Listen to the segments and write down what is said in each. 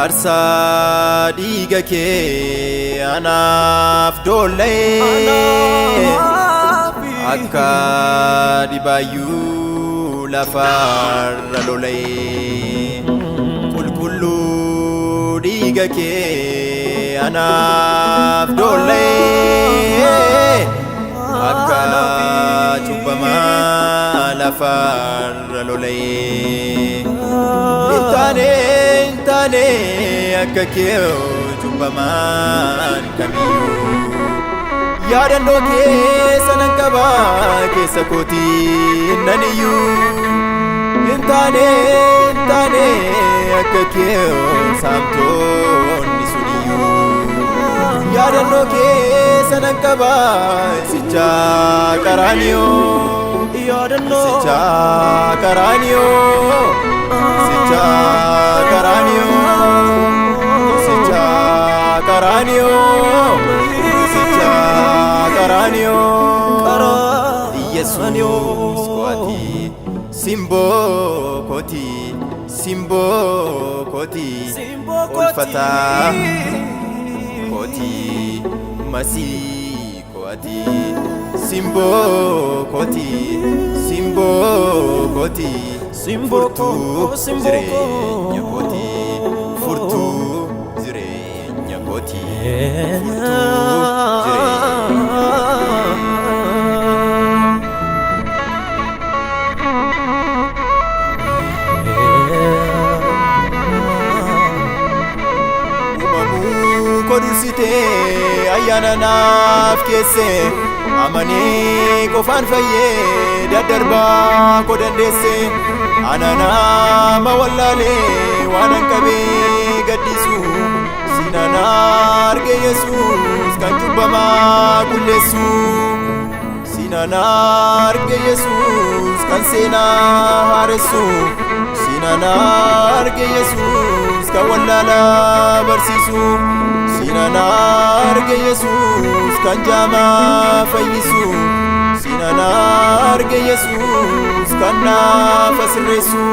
Arsa diga ke anaf dole akka dibayu lafar lole kulkullu diga ke anaf dole akka chubama lafar lole Tane akka keo chubbaman kamiyu yaadannoo keessa nan qaba keessa kootii naniyu Tane akka keo saamtonni suniyu yaadannoo keessa nan qaba sicha qaraaniyo sicha qaraaniyo sicha qaraaniyo sicha qaraaniyo sicha qaraaniyo Yesuus kooti simbo koti ulfata koti masih kooti simbo koti jirenya koti furtu jirenya koti umamu kodusite ayana naaf kesse amane kofan fayye daddarba ko dandeesse anana mawallale wanan qabe gaddisu sinana arge Yesuus kan cubbama kulleessu sinana arge Yesuus kan seena haaressu sinana arge Yesuus kan wallala barsiisu sinana arge Yesuus kan jama fayyisu sinana arge Yesuus kan naafa sirreessu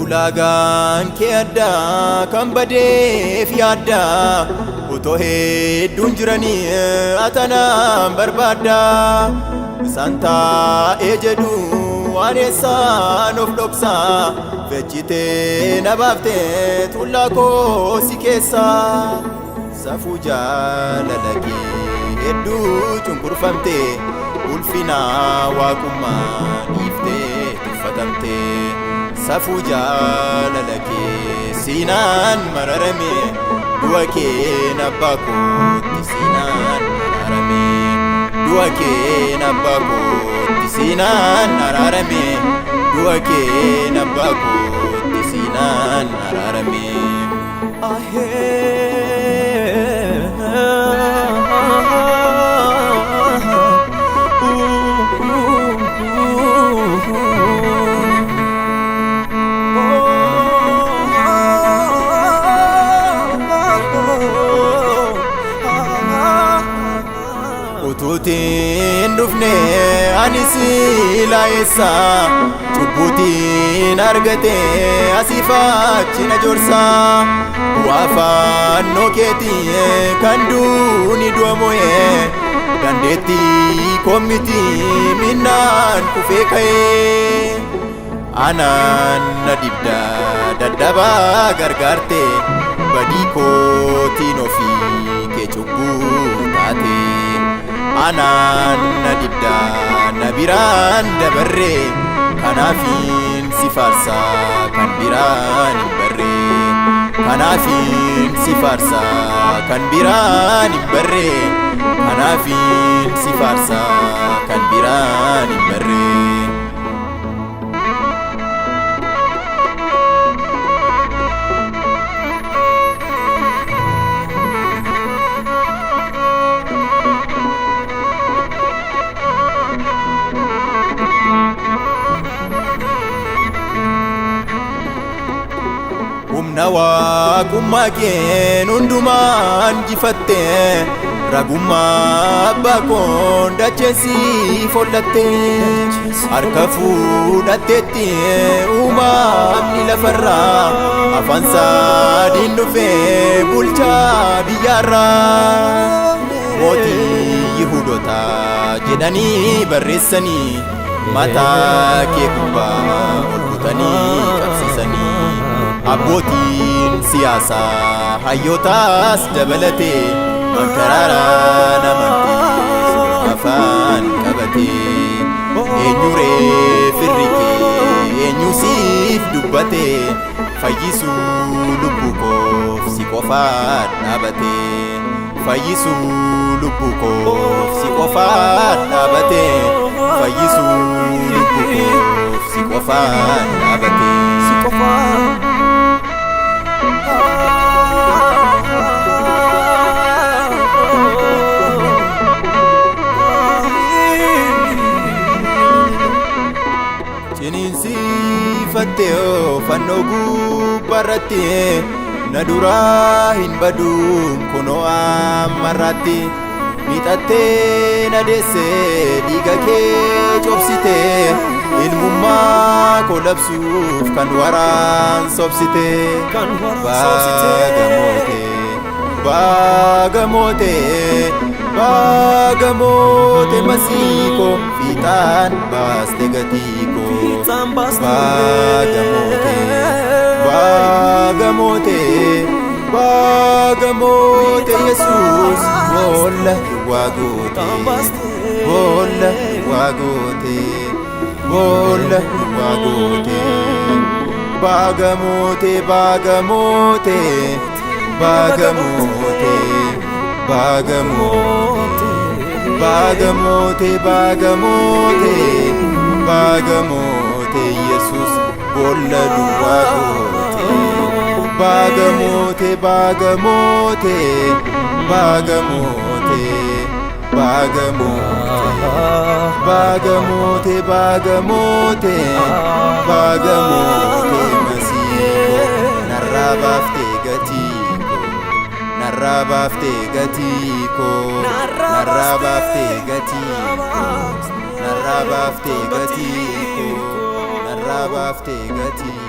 ulaagaan kee addaa kan badeef yaadda utoo hedduun jiranii atanaan barbaadda isaan taa'ee jedhu waan eessaan of dhoksa vejjitee na baaftee tullaa koo si keessa safuu jaalala kee hedduu cunqurfamte ulfina waaqummaa dhiiftee tuffatamte safuu jaalala kee siinaan mararame du'a kee nabbaa kootti siinaan araarame du'a kee nabbaa kootti siinaan araarame du'a kee nabbaa kootti siinaan araarame Utuutiin dhufne ani silaa eessa cubbuutiin argate asiif achi na joorsa bu'aa fannoo keetii kan duuni du'a moo'ee dandeettii koomiti minnaan kufee ka'ee anaan na dibda dadhabaa gargaarte badii kootiin ofii kee cubbuu taate anaan na dibda na biraan dabarre kanaafin si faarsa kan biraan hin barre kanaafin si faarsa kan biraan hin barre kanaafin si faarsa kan biraan hin barre waaqummaa keen hundumaan jifatte ragummaa abbaa koon dacheessi follatte harka fuudhatteetti uumamni lafarraa afaan saadiin dhufee bulchaa biyyaarraa mootii Yihuudootaa jedhanii barreessanii mataa kee gubbaa ol butanii qabsiisanii abbootiin siyaasaa hayyootaas dabalatee mankaraaraan amantii afaan qabatee eenyuree firri kee eenyu siif dubbatee fayyisuu lubbuu koof si qofaan dhaabatee fayyisuu lubbuu koof si qofaan dhaabatee fayyisuu lubbuu koof si qofaan dhaabatee si qofaan Ciniinsiifattee fannoo gubbaarratti na duraa hin baduun kunoo ammarratti miixattee na deessee dhiiga kee cobsitee ilmummaa koo labsuuf kan waraansobsitee baagamootee masiikoo fiixaan baaste gatiikoo baagamootee Yesuus boolla waagootee baagamootee Yesuus boolla waagootee baagamootee masiikoo narraa baaftee gatiikoo